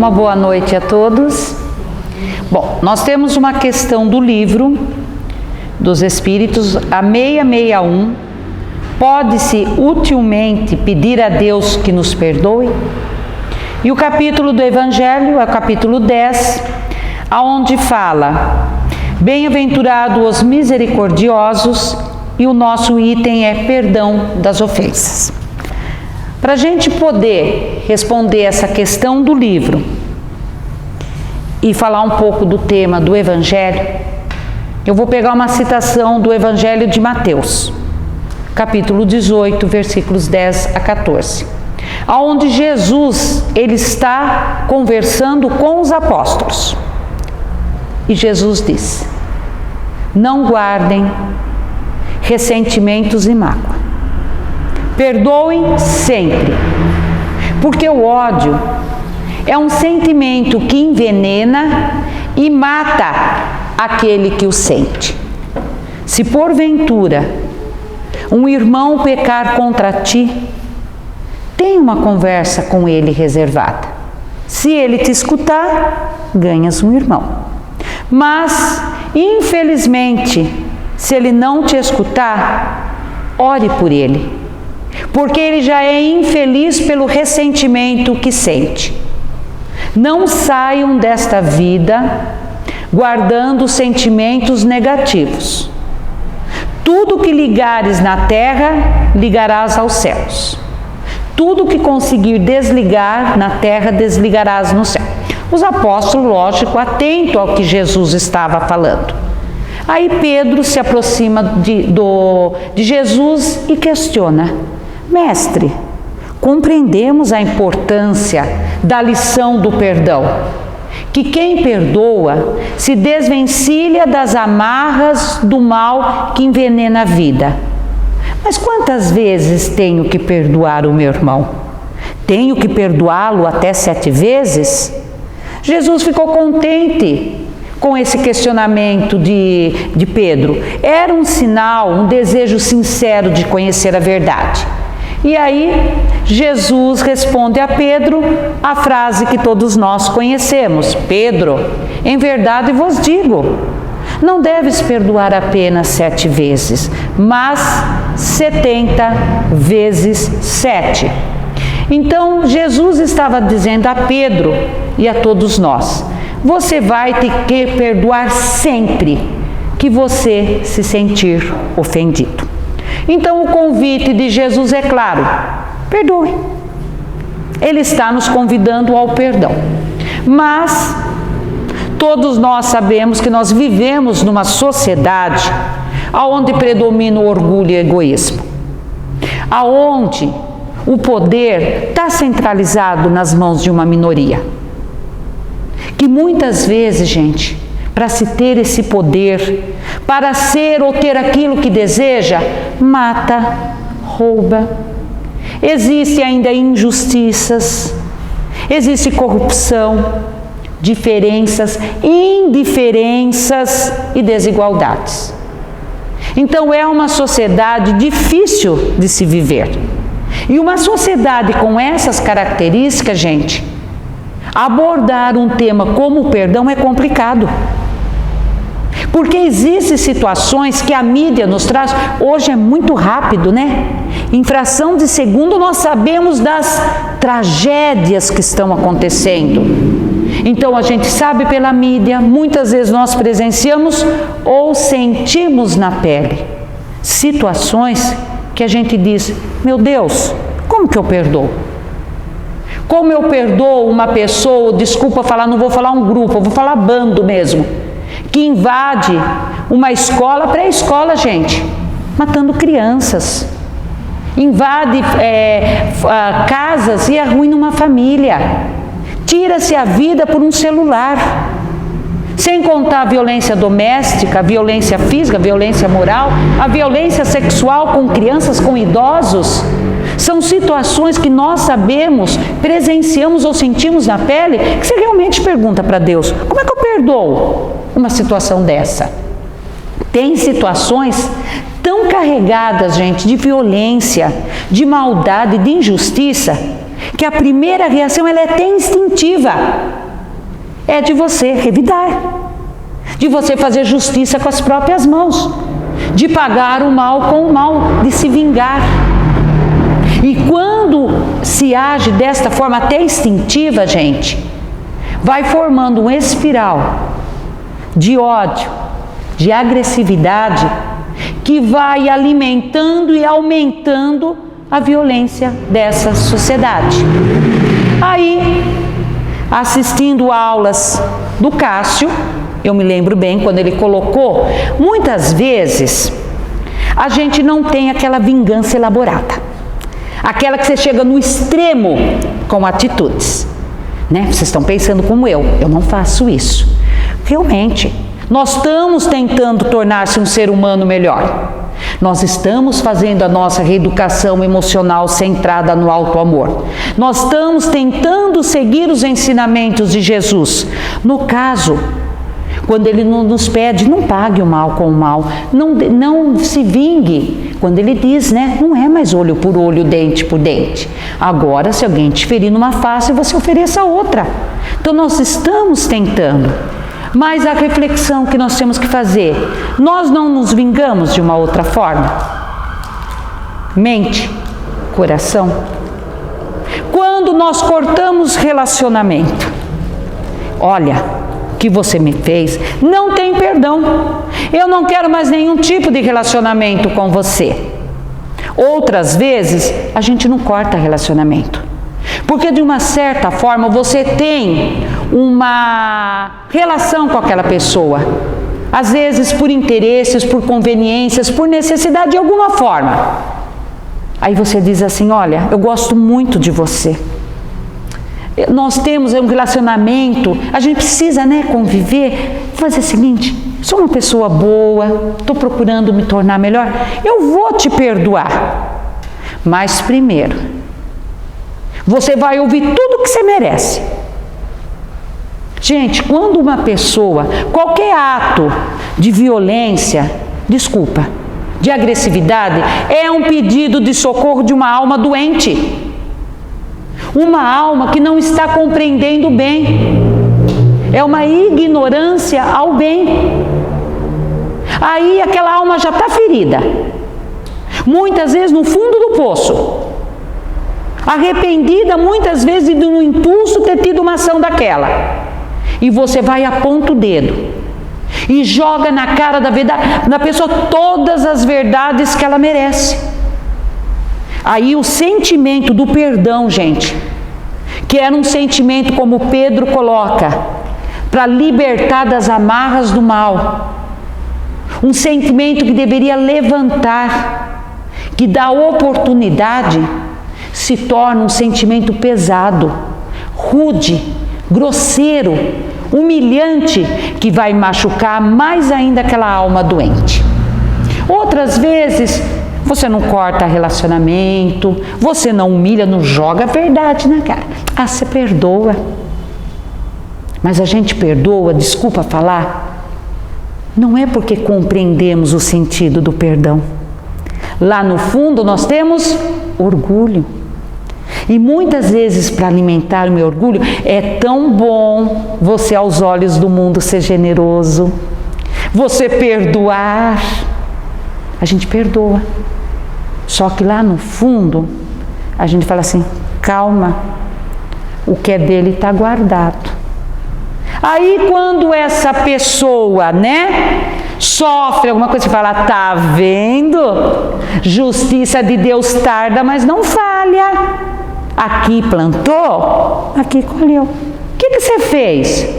uma boa noite a todos. Bom, nós temos uma questão do livro dos Espíritos, a 661. Pode-se utilmente pedir a Deus que nos perdoe? E o capítulo do Evangelho é o capítulo 10, aonde fala: bem-aventurados os misericordiosos, e o nosso item é perdão das ofensas. Para a gente poder responder essa questão do livro e falar um pouco do tema do Evangelho, eu vou pegar uma citação do Evangelho de Mateus, capítulo 18, versículos 10 a 14, onde Jesus ele está conversando com os apóstolos. E Jesus diz: não guardem ressentimentos e mágoa. Perdoem sempre, porque o ódio é um sentimento que envenena e mata aquele que o sente. Se porventura um irmão pecar contra ti, tem uma conversa com ele reservada. Se ele te escutar, ganhas um irmão. Mas, infelizmente, se ele não te escutar, ore por ele, porque ele já é infeliz pelo ressentimento que sente. Não saiam desta vida guardando sentimentos negativos. Tudo que ligares na terra, ligarás aos céus. Tudo que conseguir desligar na terra, desligarás no céu. Os apóstolos, lógico, atento ao que Jesus estava falando. Aí Pedro se aproxima de Jesus e questiona: mestre, compreendemos a importância da lição do perdão, que quem perdoa se desvencilha das amarras do mal que envenena a vida. Mas quantas vezes tenho que perdoar o meu irmão? Tenho que perdoá-lo até 7 vezes? Jesus ficou contente com esse questionamento de Pedro. Era um sinal, um desejo sincero de conhecer a verdade. E aí, Jesus responde a Pedro a frase que todos nós conhecemos: Pedro, em verdade vos digo, não deves perdoar apenas 7 vezes, mas 70 vezes 7. Então, Jesus estava dizendo a Pedro e a todos nós: você vai ter que perdoar sempre que você se sentir ofendido. Então o convite de Jesus é claro: perdoe. Ele está nos convidando ao perdão. Mas todos nós sabemos que nós vivemos numa sociedade onde predomina o orgulho e o egoísmo, aonde o poder está centralizado nas mãos de uma minoria, que muitas vezes, gente, para se ter esse poder, para ser ou ter aquilo que deseja, mata, rouba. Existem ainda injustiças, existe corrupção, diferenças, indiferenças e desigualdades. Então é uma sociedade difícil de se viver. E uma sociedade com essas características, gente, abordar um tema como o perdão é complicado. Porque existem situações que a mídia nos traz, hoje é muito rápido, né? Em fração de segundo nós sabemos das tragédias que estão acontecendo. Então a gente sabe pela mídia, muitas vezes nós presenciamos ou sentimos na pele situações que a gente diz: meu Deus, como que eu perdoo? Como eu perdoo uma pessoa, desculpa falar, não vou falar um grupo, eu vou falar bando mesmo, que invade uma escola, pré-escola, gente, matando crianças, invade casas e arruína uma família, tira-se a vida por um celular, sem contar a violência doméstica, a violência física, a violência moral, a violência sexual com crianças, com idosos. São situações que nós sabemos, presenciamos ou sentimos na pele, que você realmente pergunta para Deus: como é que eu perdoo uma situação dessa? Tem situações tão carregadas, gente, de violência, de maldade, de injustiça, que a primeira reação ela é até instintiva. É de você revidar, de você fazer justiça com as próprias mãos, de pagar o mal com o mal, de se vingar. E quando se age desta forma até instintiva, gente, vai formando uma espiral de ódio, de agressividade, que vai alimentando e aumentando a violência dessa sociedade. Aí, assistindo aulas do Cássio, eu me lembro bem quando ele colocou, muitas vezes a gente não tem aquela vingança elaborada, aquela que você chega no extremo com atitudes, né? Vocês estão pensando como eu não faço isso. Realmente, nós estamos tentando tornar-se um ser humano melhor. Nós estamos fazendo a nossa reeducação emocional centrada no auto-amor. Nós estamos tentando seguir os ensinamentos de Jesus. No caso, quando ele nos pede, não pague o mal com o mal, não se vingue. Quando ele diz, né, não é mais olho por olho, dente por dente. Agora, se alguém te ferir numa face, você ofereça outra. Então, nós estamos tentando. Mas a reflexão que nós temos que fazer, nós não nos vingamos de uma outra forma? Mente, coração. Quando nós cortamos relacionamento, olha, o que você me fez, não tem perdão. Eu não quero mais nenhum tipo de relacionamento com você. Outras vezes, a gente não corta relacionamento. Porque de uma certa forma você tem uma relação com aquela pessoa. Às vezes por interesses, por conveniências, por necessidade de alguma forma. Aí você diz assim, olha, eu gosto muito de você. Nós temos um relacionamento, a gente precisa, né, conviver. Vou fazer o seguinte, sou uma pessoa boa, estou procurando me tornar melhor, eu vou te perdoar. Mas primeiro, você vai ouvir tudo que você merece. Gente, quando uma pessoa, qualquer ato de violência, de agressividade, é um pedido de socorro de uma alma doente. Uma alma que não está compreendendo o bem. É uma ignorância ao bem. Aí aquela alma já está ferida. Muitas vezes no fundo do poço. Arrependida muitas vezes de um impulso ter tido uma ação daquela. E você vai aponta o dedo e joga na cara da pessoa todas as verdades que ela merece. Aí o sentimento do perdão, gente, que era um sentimento como Pedro coloca, para libertar das amarras do mal. Um sentimento que deveria levantar, que dá oportunidade, se torna um sentimento pesado, rude, grosseiro, humilhante, que vai machucar mais ainda aquela alma doente. Outras vezes, você não corta relacionamento, você não humilha, não joga a verdade na cara. Ah, você perdoa. Mas a gente perdoa, desculpa falar, não é porque compreendemos o sentido do perdão. Lá no fundo nós temos orgulho. E muitas vezes, para alimentar o meu orgulho, é tão bom você, aos olhos do mundo, ser generoso, você perdoar. A gente perdoa. Só que lá no fundo, a gente fala assim, calma, o que é dele está guardado. Aí quando essa pessoa, né, sofre alguma coisa, você fala, tá vendo? Justiça de Deus tarda, mas não falha. Aqui plantou, aqui colheu. O que você fez?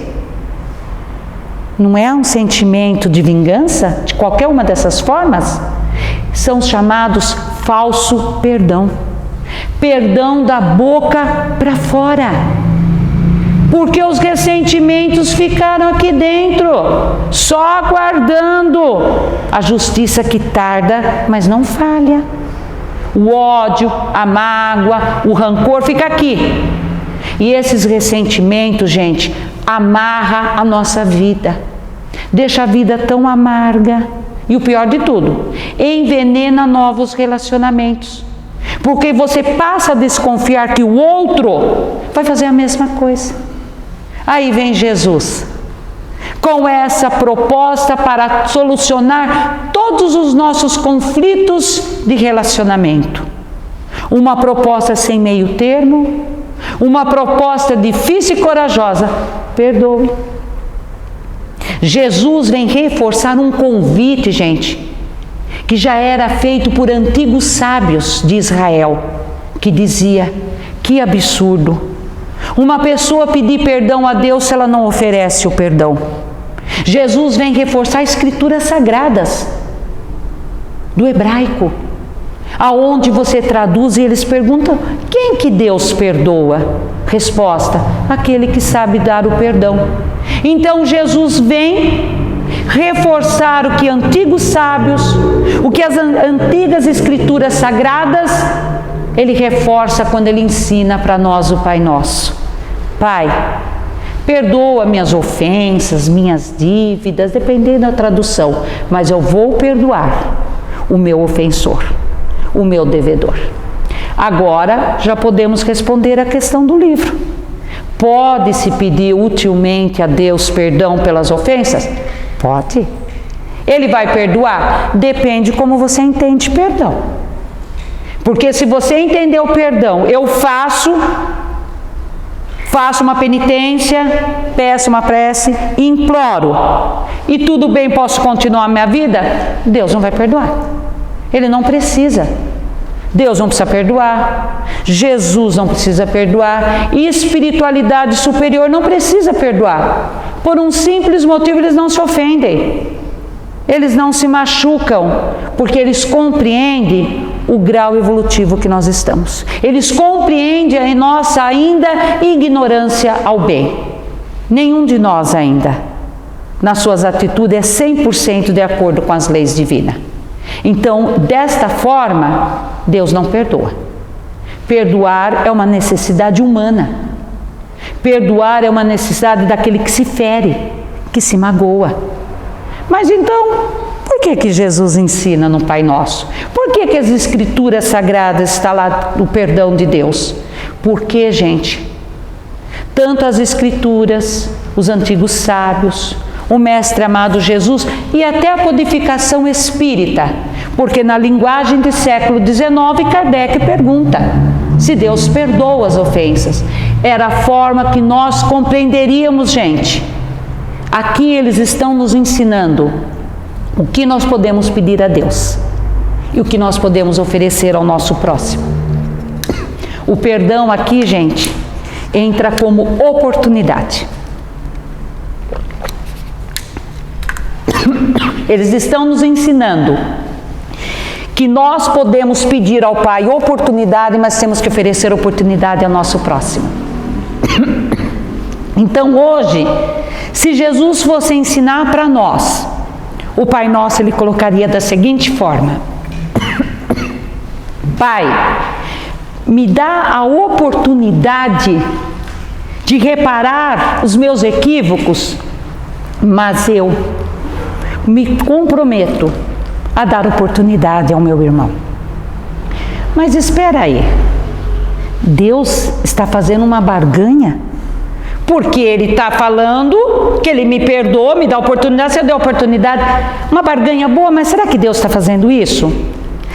Não é um sentimento de vingança, de qualquer uma dessas formas? São chamados falso perdão. Perdão da boca para fora. Porque os ressentimentos ficaram aqui dentro, só aguardando a justiça que tarda, mas não falha. O ódio, a mágoa, o rancor fica aqui. E esses ressentimentos, gente, amarra a nossa vida. Deixa a vida tão amarga. E o pior de tudo, envenena novos relacionamentos. Porque você passa a desconfiar que o outro vai fazer a mesma coisa. Aí vem Jesus, com essa proposta para solucionar todos os nossos conflitos de relacionamento. Uma proposta sem meio termo, uma proposta difícil e corajosa: perdoe. Jesus vem reforçar um convite, gente, que já era feito por antigos sábios de Israel, que dizia: que absurdo, uma pessoa pedir perdão a Deus se ela não oferece o perdão. Jesus vem reforçar escrituras sagradas do hebraico, aonde você traduz e eles perguntam: quem que Deus perdoa? Resposta: aquele que sabe dar o perdão. Então Jesus vem reforçar o que antigos sábios, o que as antigas escrituras sagradas, ele reforça quando ele ensina para nós o Pai Nosso. Pai, perdoa minhas ofensas, minhas dívidas, dependendo da tradução, mas eu vou perdoar o meu ofensor, o meu devedor. Agora já podemos responder a questão do livro. Pode-se pedir utilmente a Deus perdão pelas ofensas? Pode. Ele vai perdoar? Depende como você entende perdão. Porque se você entender o perdão, eu faço uma penitência, peço uma prece, imploro, e tudo bem, posso continuar a minha vida, Deus não vai perdoar. Ele não precisa. Deus não precisa perdoar, Jesus não precisa perdoar, e espiritualidade superior não precisa perdoar. Por um simples motivo, eles não se ofendem, eles não se machucam, porque eles compreendem o grau evolutivo que nós estamos. Eles compreendem a nossa ainda ignorância ao bem. Nenhum de nós ainda, nas suas atitudes, é 100% de acordo com as leis divinas. Então, desta forma, Deus não perdoa. Perdoar é uma necessidade humana. Perdoar é uma necessidade daquele que se fere, que se magoa. Mas então, por que Jesus ensina no Pai Nosso? Por que as Escrituras Sagradas está lá o perdão de Deus? Porque, gente, tanto as Escrituras, os antigos sábios, o Mestre amado Jesus e até a codificação espírita, porque na linguagem do século XIX, Kardec pergunta se Deus perdoa as ofensas. Era a forma que nós compreenderíamos, gente. Aqui eles estão nos ensinando o que nós podemos pedir a Deus e o que nós podemos oferecer ao nosso próximo. O perdão aqui, gente, entra como oportunidade. Eles estão nos ensinando que nós podemos pedir ao Pai oportunidade, mas temos que oferecer oportunidade ao nosso próximo. Então hoje, se Jesus fosse ensinar para nós o Pai Nosso, ele colocaria da seguinte forma: Pai, me dá a oportunidade de reparar os meus equívocos, mas eu me comprometo a dar oportunidade ao meu irmão. Mas espera aí, Deus está fazendo uma barganha? Porque Ele está falando que Ele me perdoa, me dá oportunidade, se eu der oportunidade, uma barganha boa, mas será que Deus está fazendo isso?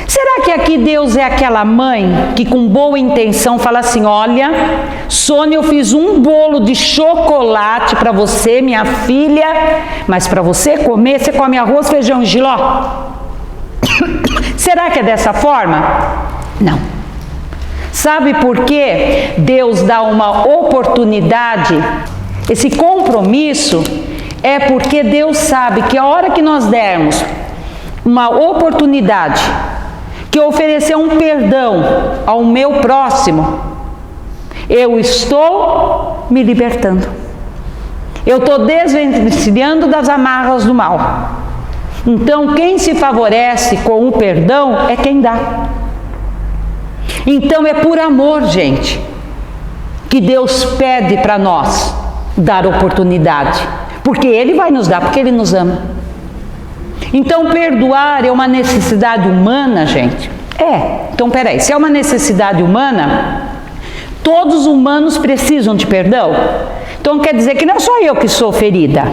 Será que aqui Deus é aquela mãe que com boa intenção fala assim: olha, Sônia, eu fiz um bolo de chocolate para você, minha filha, mas para você comer, você come arroz, feijão e jiló? Será que é dessa forma? Não. Sabe por que Deus dá uma oportunidade? Esse compromisso é porque Deus sabe que a hora que nós dermos uma oportunidade, que eu oferecer um perdão ao meu próximo, eu estou me libertando. Eu estou desvencilhando das amarras do mal. Então, quem se favorece com o perdão é quem dá. Então, é por amor, gente, que Deus pede para nós dar oportunidade. Porque Ele vai nos dar, porque Ele nos ama. Então, perdoar é uma necessidade humana, gente. Então peraí, se é uma necessidade humana, todos os humanos precisam de perdão? Então quer dizer que não sou eu que sou ferida,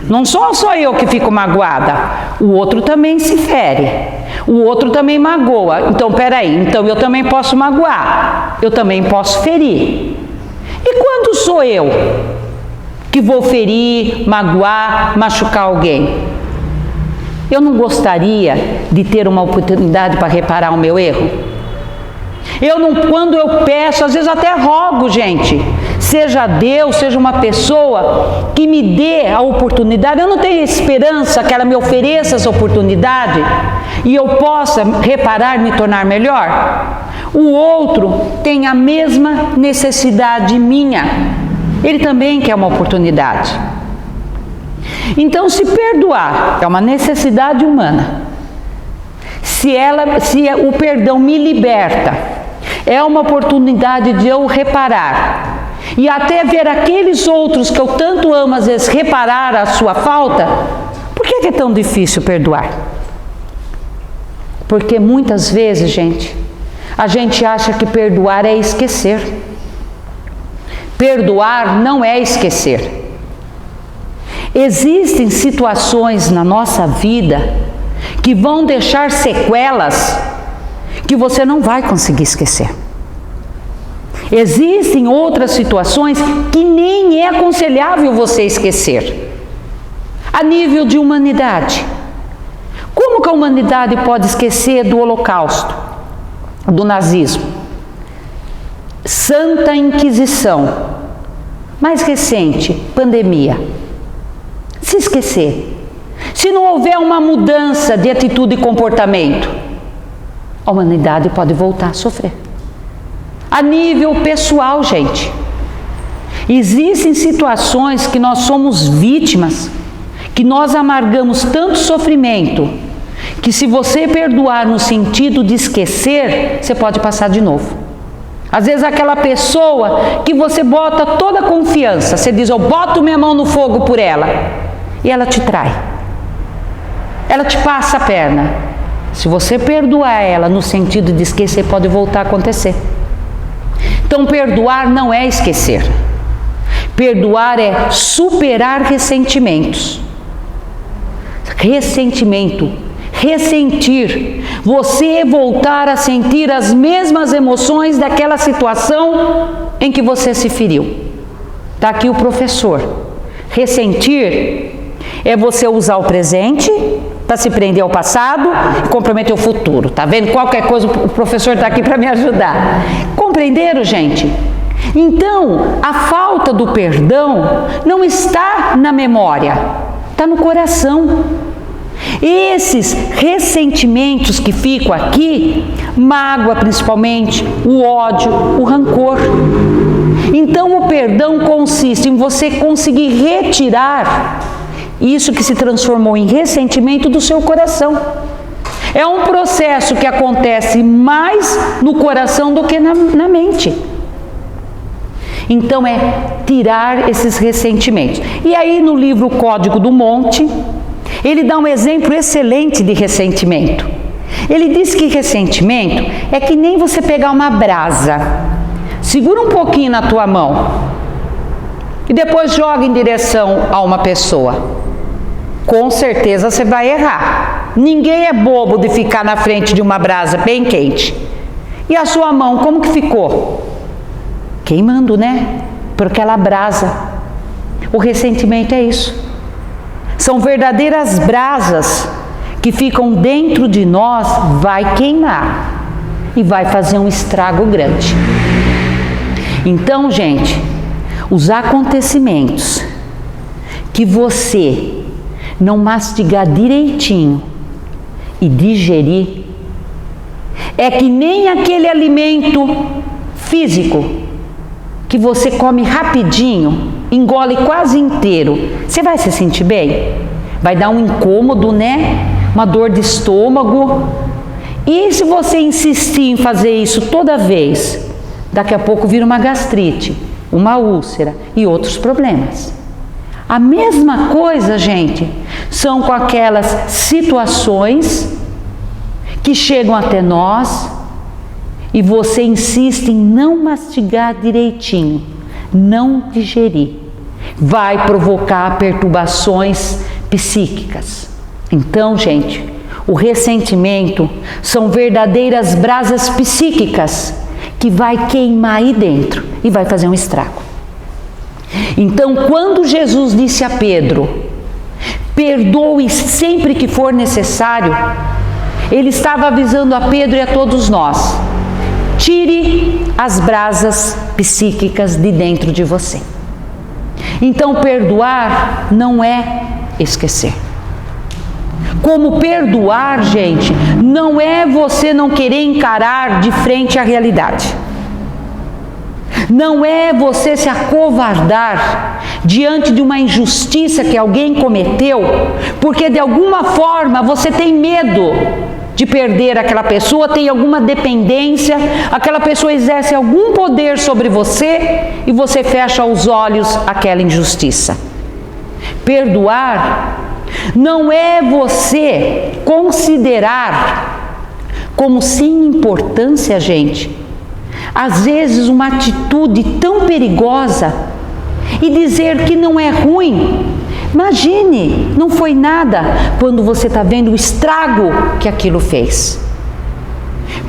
não sou só eu que fico magoada, o outro também se fere, o outro também magoa. Então peraí, então eu também posso magoar, eu também posso ferir. E quando sou eu que vou ferir, magoar, machucar alguém? Eu não gostaria de ter uma oportunidade para reparar o meu erro? Quando eu peço, às vezes até rogo, gente, seja Deus, seja uma pessoa que me dê a oportunidade, eu não tenho esperança que ela me ofereça essa oportunidade e eu possa reparar, me tornar melhor? O outro tem a mesma necessidade minha, ele também quer uma oportunidade. Então, se perdoar é uma necessidade humana, se o perdão me liberta, é uma oportunidade de eu reparar e até ver aqueles outros que eu tanto amo, às vezes, reparar a sua falta. Por que é tão difícil perdoar? Porque muitas vezes, gente, a gente acha que perdoar é esquecer. Perdoar não é esquecer. Existem situações na nossa vida que vão deixar sequelas que você não vai conseguir esquecer. Existem outras situações que nem é aconselhável você esquecer. A nível de humanidade, como que a humanidade pode esquecer do Holocausto, do nazismo? Santa Inquisição, mais recente, pandemia. Se esquecer, se não houver uma mudança de atitude e comportamento, a humanidade pode voltar a sofrer. A nível pessoal, gente, existem situações que nós somos vítimas, que nós amargamos tanto sofrimento, que se você perdoar no sentido de esquecer, você pode passar de novo. Às vezes aquela pessoa que você bota toda a confiança, você diz, eu boto minha mão no fogo por ela, e ela te trai, ela te passa a perna. Se você perdoar ela no sentido de esquecer, pode voltar a acontecer. Então perdoar não é esquecer, perdoar é superar ressentimentos. Ressentimento, ressentir, você voltar a sentir as mesmas emoções daquela situação em que você se feriu. Está aqui o professor. Ressentir é você usar o presente para se prender ao passado e comprometer o futuro. Tá vendo? Qualquer coisa, o professor está aqui para me ajudar. Compreenderam, gente? Então, a falta do perdão não está na memória, está no coração. Esses ressentimentos que ficam aqui, mágoa principalmente, o ódio, o rancor. Então, o perdão consiste em você conseguir retirar isso que se transformou em ressentimento do seu coração. É um processo que acontece mais no coração do que na mente. Então é tirar esses ressentimentos. E aí no livro Código do Monte, ele dá um exemplo excelente de ressentimento. Ele diz que ressentimento é que nem você pegar uma brasa, segura um pouquinho na tua mão e depois joga em direção a uma pessoa. Com certeza você vai errar. Ninguém é bobo de ficar na frente de uma brasa bem quente. E a sua mão, como que ficou? Queimando, né? Por aquela brasa. O ressentimento é isso. São verdadeiras brasas que ficam dentro de nós, vai queimar e vai fazer um estrago grande. Então, gente, os acontecimentos que você não mastigar direitinho e digerir, é que nem aquele alimento físico que você come rapidinho, engole quase inteiro. Você vai se sentir bem? Vai dar um incômodo, né? Uma dor de estômago. E se você insistir em fazer isso toda vez, daqui a pouco vira uma gastrite, uma úlcera e outros problemas. A mesma coisa, gente, são com aquelas situações que chegam até nós e você insiste em não mastigar direitinho, não digerir. Vai provocar perturbações psíquicas. Então, gente, o ressentimento são verdadeiras brasas psíquicas que vai queimar aí dentro e vai fazer um estrago. Então, quando Jesus disse a Pedro, perdoe sempre que for necessário, ele estava avisando a Pedro e a todos nós, tire as brasas psíquicas de dentro de você. Então, perdoar não é esquecer. Como perdoar, gente, não é você não querer encarar de frente a realidade. Não é você se acovardar diante de uma injustiça que alguém cometeu, porque de alguma forma você tem medo de perder aquela pessoa, tem alguma dependência, aquela pessoa exerce algum poder sobre você e você fecha os olhos àquela injustiça. Perdoar não é você considerar como sem importância, gente, às vezes uma atitude tão perigosa e dizer que não é ruim. Imagine, não foi nada quando você está vendo o estrago que aquilo fez.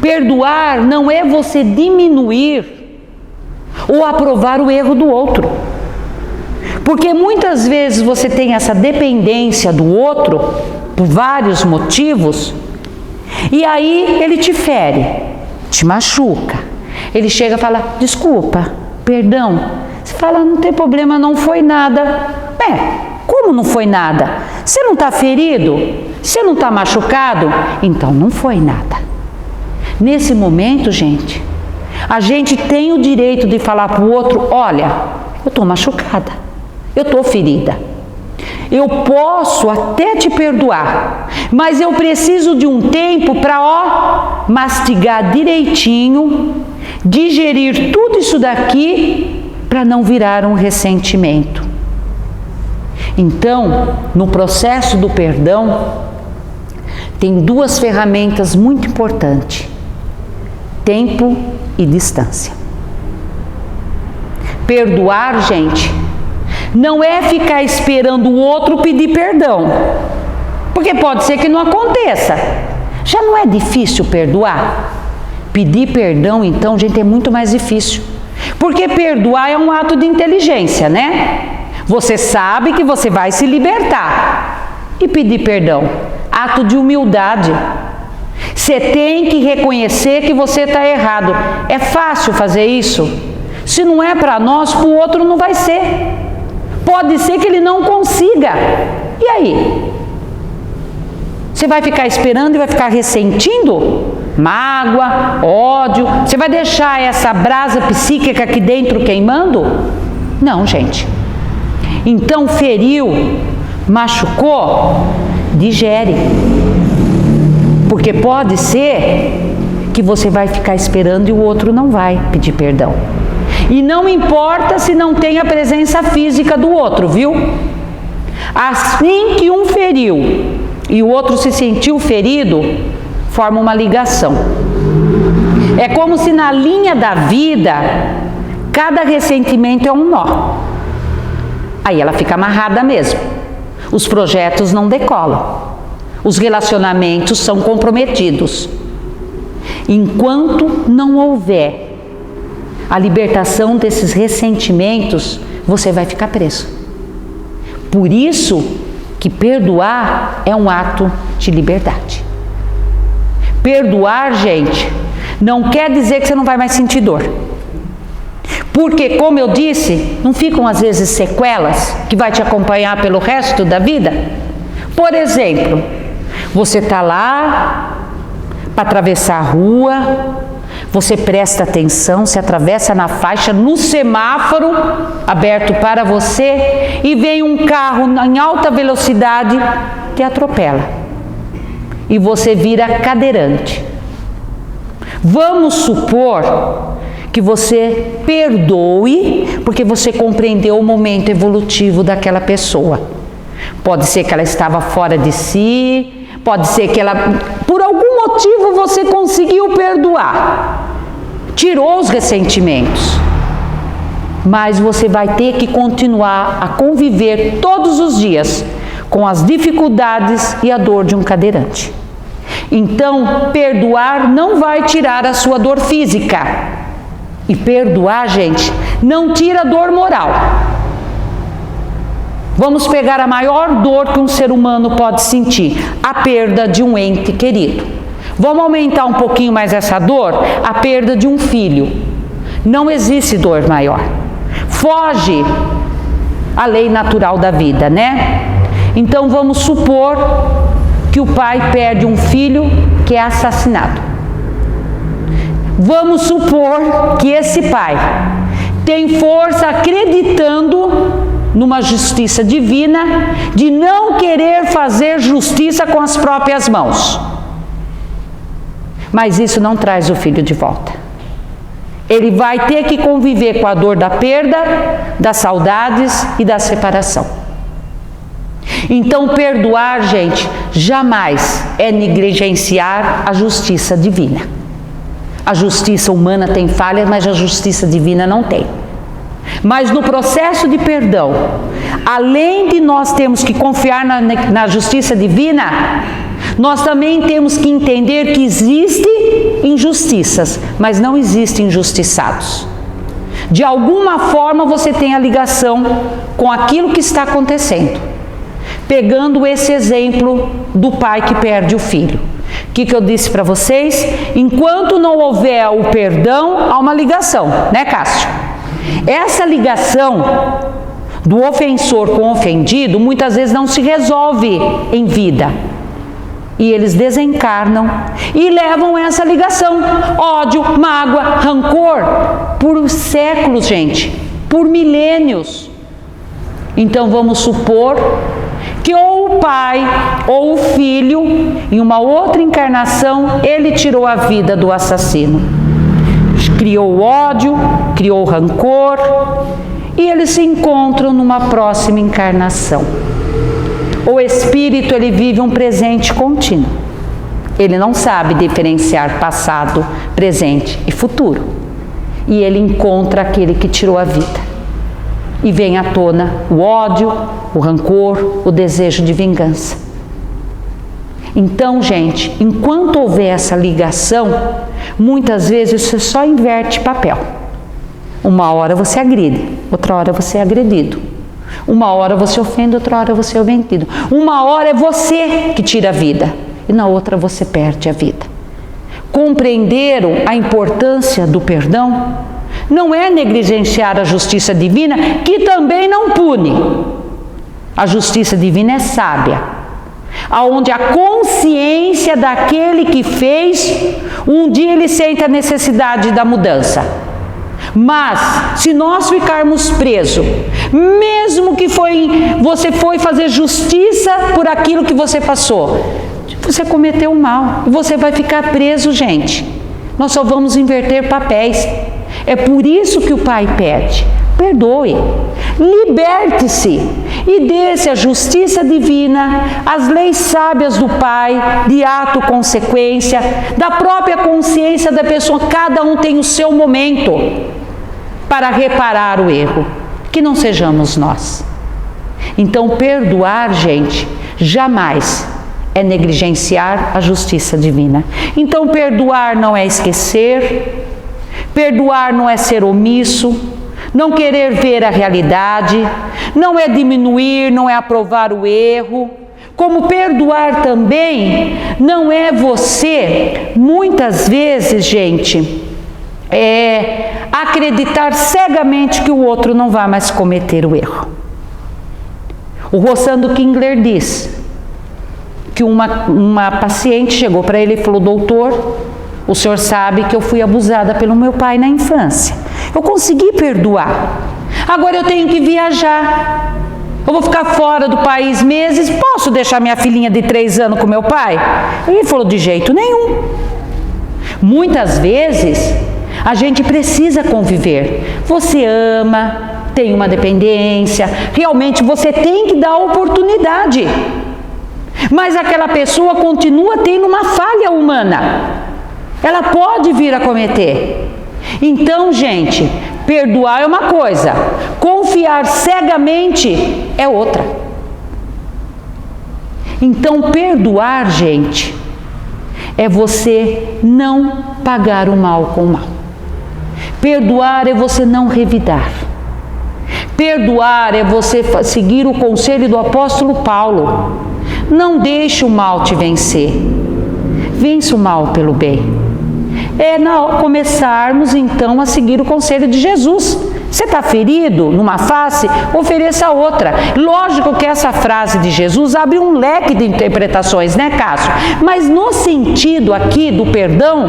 Perdoar não é você diminuir ou aprovar o erro do outro. Porque muitas vezes você tem essa dependência do outro, por vários motivos, e aí ele te fere, te machuca. Ele chega e fala, desculpa, perdão. Você fala, não tem problema, não foi nada. Como não foi nada? Você não está ferido? Você não está machucado? Então não foi nada. Nesse momento, gente, a gente tem o direito de falar para o outro, olha, eu estou machucada, eu estou ferida. Eu posso até te perdoar, mas eu preciso de um tempo para, mastigar direitinho, digerir tudo isso daqui, para não virar um ressentimento. Então, no processo do perdão, tem duas ferramentas muito importantes: tempo e distância. Perdoar, gente, não é ficar esperando o outro pedir perdão, porque pode ser que não aconteça. Já não é difícil perdoar? Pedir perdão, então, gente, é muito mais difícil, porque perdoar é um ato de inteligência, né? Você sabe que você vai se libertar. E pedir perdão, ato de humildade. Você tem que reconhecer que você está errado. É fácil fazer isso? Se não é para nós, para o outro não vai ser. Pode ser que ele não consiga. E aí? Você vai ficar esperando e vai ficar ressentindo? Mágoa, ódio? Você vai deixar essa brasa psíquica aqui dentro queimando? Não, gente. Então, feriu, machucou, digere. Porque pode ser que você vai ficar esperando e o outro não vai pedir perdão. E não importa se não tem a presença física do outro, viu? Assim que um feriu e o outro se sentiu ferido, forma uma ligação. É como se na linha da vida, cada ressentimento é um nó. Aí ela fica amarrada mesmo. Os projetos não decolam. Os relacionamentos são comprometidos. Enquanto não houver a libertação desses ressentimentos, você vai ficar preso. Por isso que perdoar é um ato de liberdade. Perdoar, gente, não quer dizer que você não vai mais sentir dor. Porque, como eu disse, não ficam às vezes sequelas que vai te acompanhar pelo resto da vida? Por exemplo, você está lá para atravessar a rua, você presta atenção, se atravessa na faixa, no semáforo aberto para você, e vem um carro em alta velocidade, te atropela. E você vira cadeirante. Vamos supor que você perdoe, porque você compreendeu o momento evolutivo daquela pessoa. Pode ser que ela estava fora de si, pode ser que ela, por algum motivo você conseguiu perdoar, tirou os ressentimentos, mas você vai ter que continuar a conviver todos os dias com as dificuldades e a dor de um cadeirante. Então, perdoar não vai tirar a sua dor física. E perdoar, gente, não tira a dor moral. Vamos pegar a maior dor que um ser humano pode sentir, a perda de um ente querido. Vamos aumentar um pouquinho mais essa dor? A perda de um filho. Não existe dor maior. Foge à lei natural da vida, né? Então vamos supor que o pai perde um filho que é assassinado. Vamos supor que esse pai tem força acreditando numa justiça divina de não querer fazer justiça com as próprias mãos. Mas isso não traz o filho de volta. Ele vai ter que conviver com a dor da perda, das saudades e da separação. Então, perdoar, gente, jamais é negligenciar a justiça divina. A justiça humana tem falhas, mas a justiça divina não tem. Mas no processo de perdão, além de nós termos que confiar na justiça divina, nós também temos que entender que existem injustiças, mas não existem injustiçados. De alguma forma você tem a ligação com aquilo que está acontecendo. Pegando esse exemplo do pai que perde o filho. O que eu disse para vocês? Enquanto não houver o perdão, há uma ligação, né, Cássio? Essa ligação do ofensor com o ofendido muitas vezes não se resolve em vida. E eles desencarnam e levam essa ligação, ódio, mágoa, rancor, por séculos, gente, por milênios. Então vamos supor que ou o pai ou o filho, em uma outra encarnação, ele tirou a vida do assassino. Criou ódio, criou rancor, e eles se encontram numa próxima encarnação. O espírito, ele vive um presente contínuo. Ele não sabe diferenciar passado, presente e futuro. E ele encontra aquele que tirou a vida. E vem à tona o ódio, o rancor, o desejo de vingança. Então, gente, enquanto houver essa ligação, muitas vezes você só inverte papel. Uma hora você agride, outra hora você é agredido. Uma hora você ofende, outra hora você é ofendido. Uma hora é você que tira a vida e na outra você perde a vida. Compreenderam a importância do perdão? Não é negligenciar a justiça divina, que também não pune. A justiça divina é sábia, aonde a consciência daquele que fez, um dia ele sente a necessidade da mudança. Mas, se nós ficarmos presos, mesmo que você foi fazer justiça por aquilo que você passou, você cometeu um mal, e você vai ficar preso, gente. Nós só vamos inverter papéis. É por isso que o Pai pede, perdoe, liberte-se e dê-se a justiça divina, as leis sábias do Pai, de ato consequência, da própria consciência da pessoa. Cada um tem o seu momento para reparar o erro, que não sejamos nós. Então, perdoar, gente, jamais é negligenciar a justiça divina. Então, perdoar não é esquecer, perdoar não é ser omisso, não querer ver a realidade, não é diminuir, não é aprovar o erro. Como perdoar também não é você, muitas vezes, gente, acreditar cegamente que o outro não vai mais cometer o erro. O Rosando Kingler diz que uma paciente chegou para ele e falou: doutor, o senhor sabe que eu fui abusada pelo meu pai na infância. Eu consegui perdoar. Agora eu tenho que viajar. Eu vou ficar fora do país meses. Posso deixar minha filhinha de 3 anos com meu pai? Ele falou: de jeito nenhum. Muitas vezes a gente precisa conviver. Você ama, tem uma dependência. Realmente você tem que dar oportunidade. Mas aquela pessoa continua tendo uma falha humana. Ela pode vir a cometer. Então, gente, perdoar é uma coisa, confiar cegamente é outra. Então, perdoar, gente, é você não pagar o mal com o mal. Perdoar é você não revidar. Perdoar é você seguir o conselho do apóstolo Paulo. Não deixe o mal te vencer. Vença o mal pelo bem. Começarmos então a seguir o conselho de Jesus. Você está ferido numa face? Ofereça outra. Lógico que essa frase de Jesus abre um leque de interpretações, né, Cássio? Mas no sentido aqui do perdão,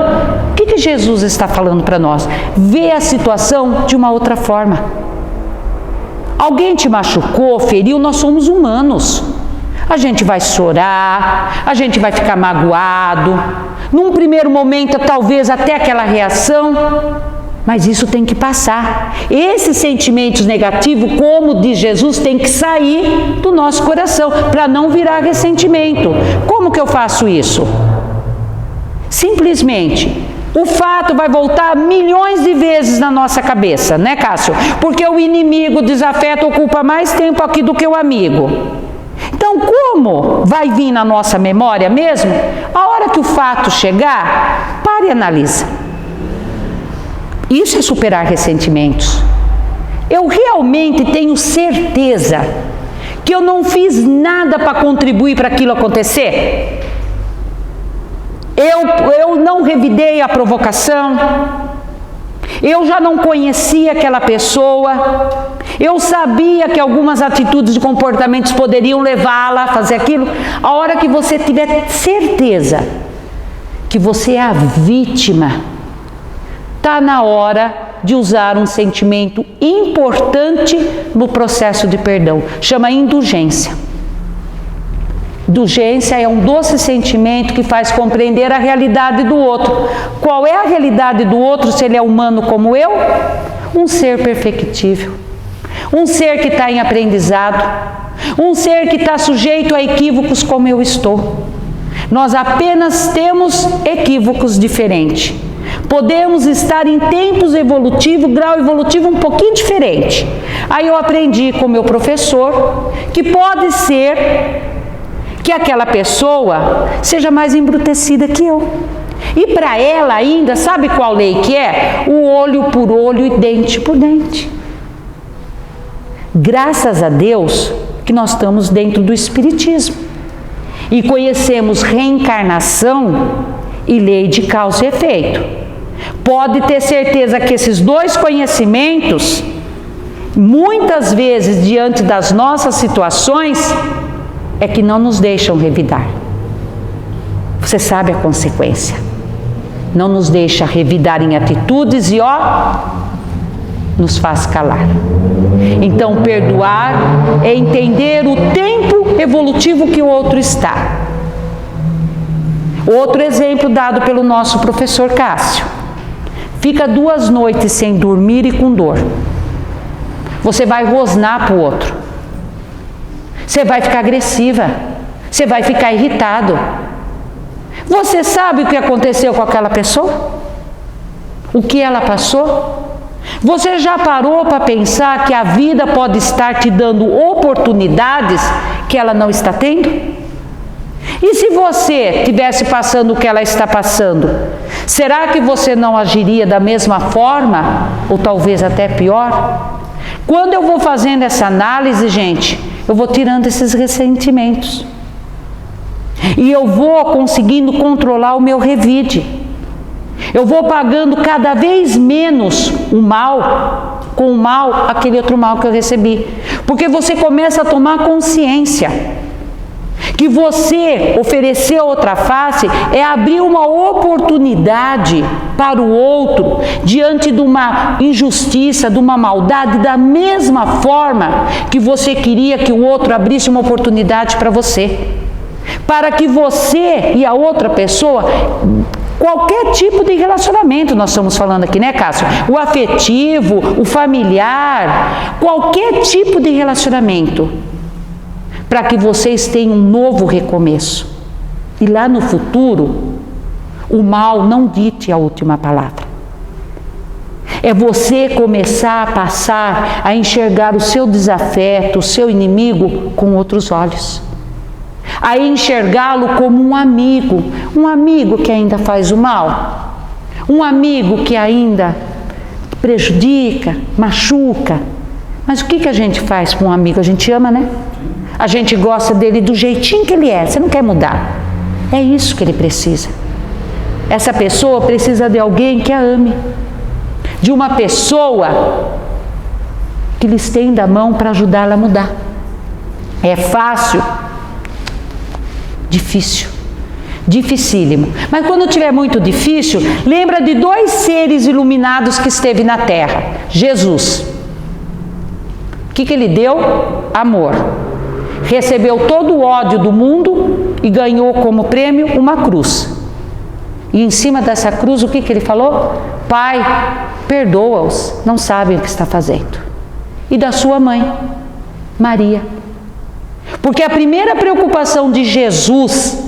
o que Jesus está falando para nós? Vê a situação de uma outra forma. Alguém te machucou, feriu, nós somos humanos. A gente vai chorar, a gente vai ficar magoado. Num primeiro momento, talvez até aquela reação, mas isso tem que passar. Esses sentimentos negativos, como diz Jesus, tem que sair do nosso coração, para não virar ressentimento. Como que eu faço isso? Simplesmente, o fato vai voltar milhões de vezes na nossa cabeça, né, Cássio? Porque o inimigo, o desafeto, ocupa mais tempo aqui do que o amigo. Então, como vai vir na nossa memória mesmo? A hora que o fato chegar, pare e analisa. Isso é superar ressentimentos. Eu realmente tenho certeza que eu não fiz nada para contribuir para aquilo acontecer? Eu não revidei a provocação? Eu já não conhecia aquela pessoa? Eu sabia que algumas atitudes e comportamentos poderiam levá-la a fazer aquilo? A hora que você tiver certeza que você é a vítima, está na hora de usar um sentimento importante no processo de perdão. Chama indulgência. Indulgência é um doce sentimento que faz compreender a realidade do outro. Qual é a realidade do outro se ele é humano como eu? Um ser perfectível. Um ser que está em aprendizado. Um ser que está sujeito a equívocos como eu estou. Nós apenas temos equívocos diferentes. Podemos estar em tempos evolutivos, grau evolutivo um pouquinho diferente. Aí eu aprendi com meu professor que pode ser que aquela pessoa seja mais embrutecida que eu. E para ela ainda, sabe qual lei que é? O olho por olho e dente por dente. Graças a Deus que nós estamos dentro do Espiritismo e conhecemos reencarnação e lei de causa e efeito. Pode ter certeza que esses dois conhecimentos, muitas vezes diante das nossas situações, é que não nos deixam revidar. Você sabe a consequência. Não nos deixa revidar em atitudes e nos faz calar. Então, perdoar é entender o tempo evolutivo que o outro está. Outro exemplo dado pelo nosso professor Cássio. Fica 2 noites sem dormir e com dor. Você vai rosnar para o outro. Você vai ficar agressiva. Você vai ficar irritado. Você sabe o que aconteceu com aquela pessoa? O que ela passou? Você já parou para pensar que a vida pode estar te dando oportunidades que ela não está tendo? E se você estivesse passando o que ela está passando, será que você não agiria da mesma forma? Ou talvez até pior? Quando eu vou fazendo essa análise, gente, eu vou tirando esses ressentimentos. E eu vou conseguindo controlar o meu revide. Eu vou pagando cada vez menos o mal, com o mal, aquele outro mal que eu recebi. Porque você começa a tomar consciência que você oferecer outra face é abrir uma oportunidade para o outro diante de uma injustiça, de uma maldade, da mesma forma que você queria que o outro abrisse uma oportunidade para você. Para que você e a outra pessoa, qualquer tipo de relacionamento nós estamos falando aqui, né, Cássio? O afetivo, o familiar, qualquer tipo de relacionamento. para que vocês tenham um novo recomeço. E lá no futuro, o mal não dite a última palavra. É você começar a passar a enxergar o seu desafeto, o seu inimigo com outros olhos. A enxergá-lo como um amigo que ainda faz o mal, um amigo que ainda prejudica, machuca. Mas o que a gente faz com um amigo? A gente ama, né? A gente gosta dele do jeitinho que ele é, você não quer mudar. É isso que ele precisa. Essa pessoa precisa de alguém que a ame, de uma pessoa que lhe estenda a mão para ajudá-la a mudar. É fácil? Difícil. Dificílimo. Mas quando tiver muito difícil, lembra de 2 seres iluminados que esteve na terra. Jesus. O que ele deu? Amor. Recebeu todo o ódio do mundo e ganhou como prêmio uma cruz. E em cima dessa cruz, o que ele falou? Pai, perdoa-os, não sabem o que está fazendo. E da sua mãe, Maria. Porque a primeira preocupação de Jesus,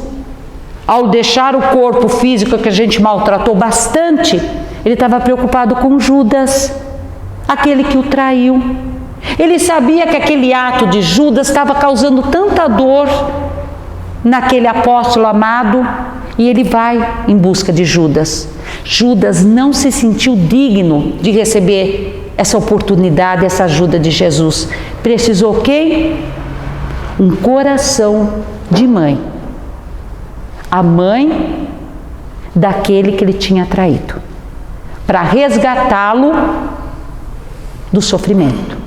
ao deixar o corpo físico que a gente maltratou bastante, ele estava preocupado com Judas, aquele que o traiu. Ele sabia que aquele ato de Judas estava causando tanta dor naquele apóstolo amado, e ele vai em busca de Judas. Judas não se sentiu digno de receber essa oportunidade, essa ajuda de Jesus. Precisou quem? Um coração de mãe. A mãe daquele que ele tinha traído, para resgatá-lo do sofrimento.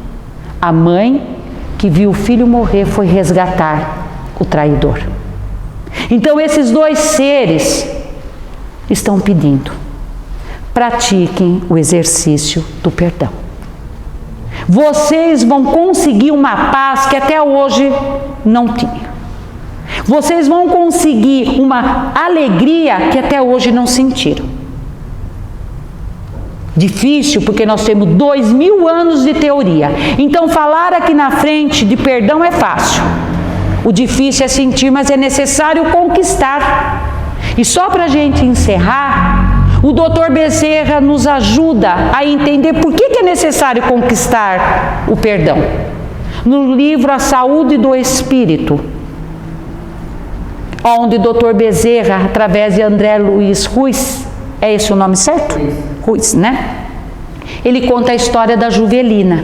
A mãe que viu o filho morrer foi resgatar o traidor. Então esses 2 seres estão pedindo: pratiquem o exercício do perdão. Vocês vão conseguir uma paz que até hoje não tinham. Vocês vão conseguir uma alegria que até hoje não sentiram. Difícil, porque nós temos 2000 anos de teoria. Então falar aqui na frente de perdão é fácil. O difícil é sentir, mas é necessário conquistar. E só para a gente encerrar, o Dr. Bezerra nos ajuda a entender por que é necessário conquistar o perdão. No livro A Saúde do Espírito, onde o Dr. Bezerra, através de André Luiz Ruiz, é esse o nome certo? Ruiz, né? Ele conta a história da Juvelina.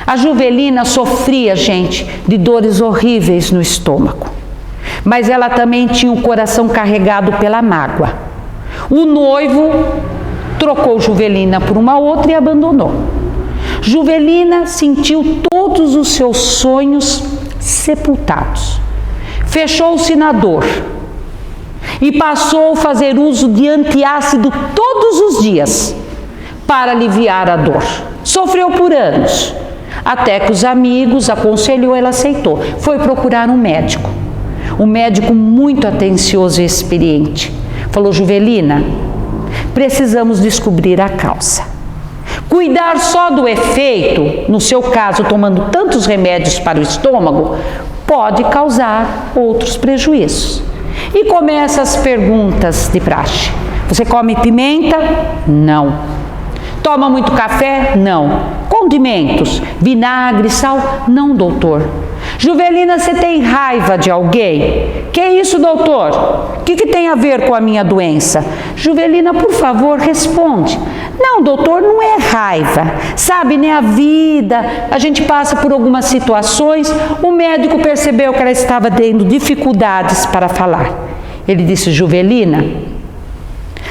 A Juvelina sofria, gente, de dores horríveis no estômago. Mas ela também tinha o coração carregado pela mágoa. O noivo trocou Juvelina por uma outra e abandonou. Juvelina sentiu todos os seus sonhos sepultados. Fechou-se na dor e passou a fazer uso de antiácido todos os dias para aliviar a dor. Sofreu por anos, até que os amigos aconselhou, ela aceitou. Foi procurar um médico muito atencioso e experiente. Falou: Juvelina, precisamos descobrir a causa. Cuidar só do efeito, no seu caso tomando tantos remédios para o estômago, pode causar outros prejuízos. E começa as perguntas de praxe. Você come pimenta? Não. Toma muito café? Não. Condimentos? Vinagre, sal? Não, doutor. Juvelina, você tem raiva de alguém? Que isso, doutor? O que tem a ver com a minha doença? Juvelina, por favor, responde. Não, doutor, não é raiva. Sabe, né, a vida, a gente passa por algumas situações. O médico percebeu que ela estava tendo dificuldades para falar. Ele disse: Juvelina,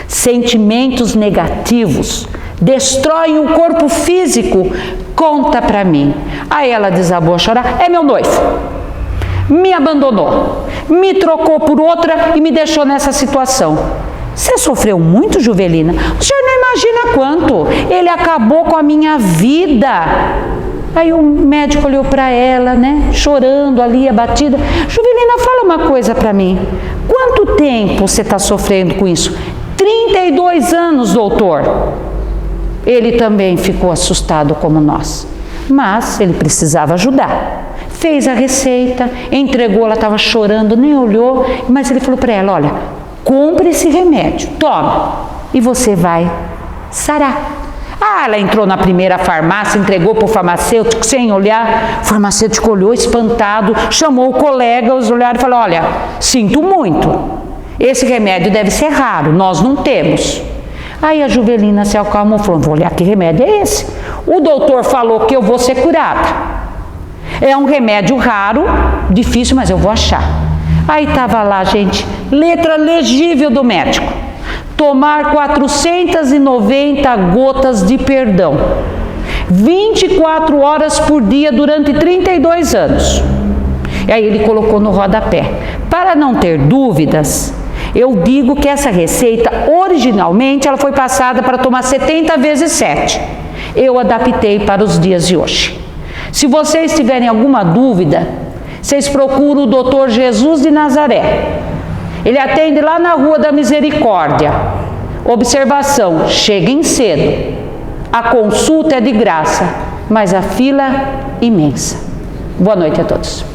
sentimentos negativos destroem o corpo físico. Conta para mim. Aí ela desabou a chorar. É meu noivo. Me abandonou. Me trocou por outra e me deixou nessa situação. Você sofreu muito, Juvelina? O senhor não imagina quanto. Ele acabou com a minha vida. Aí o médico olhou para ela, né, chorando ali, abatida. Juvelina, fala uma coisa para mim. Quanto tempo você está sofrendo com isso? 32 anos, doutor. Ele também ficou assustado como nós, mas ele precisava ajudar. fez a receita, entregou, ela estava chorando, nem olhou, mas ele falou para ela, olha, compre esse remédio, toma, e você vai sarar. Ah, ela entrou na primeira farmácia, entregou para o farmacêutico sem olhar, o farmacêutico olhou espantado, chamou o colega, os olharam e falou, olha, sinto muito, esse remédio deve ser raro, nós não temos. Aí a Juvelina se acalmou e falou, vou olhar que remédio é esse. O doutor falou que eu vou ser curada. É um remédio raro, difícil, mas eu vou achar. Aí estava lá, gente, letra legível do médico. Tomar 490 gotas de perdão. 24 horas por dia durante 32 anos. E aí ele colocou no rodapé. Para não ter dúvidas, eu digo que essa receita, originalmente, ela foi passada para tomar 70 vezes 7. Eu adaptei para os dias de hoje. Se vocês tiverem alguma dúvida, vocês procuram o Dr. Jesus de Nazaré. Ele atende lá na Rua da Misericórdia. Observação, cheguem cedo. A consulta é de graça, mas a fila imensa. Boa noite a todos.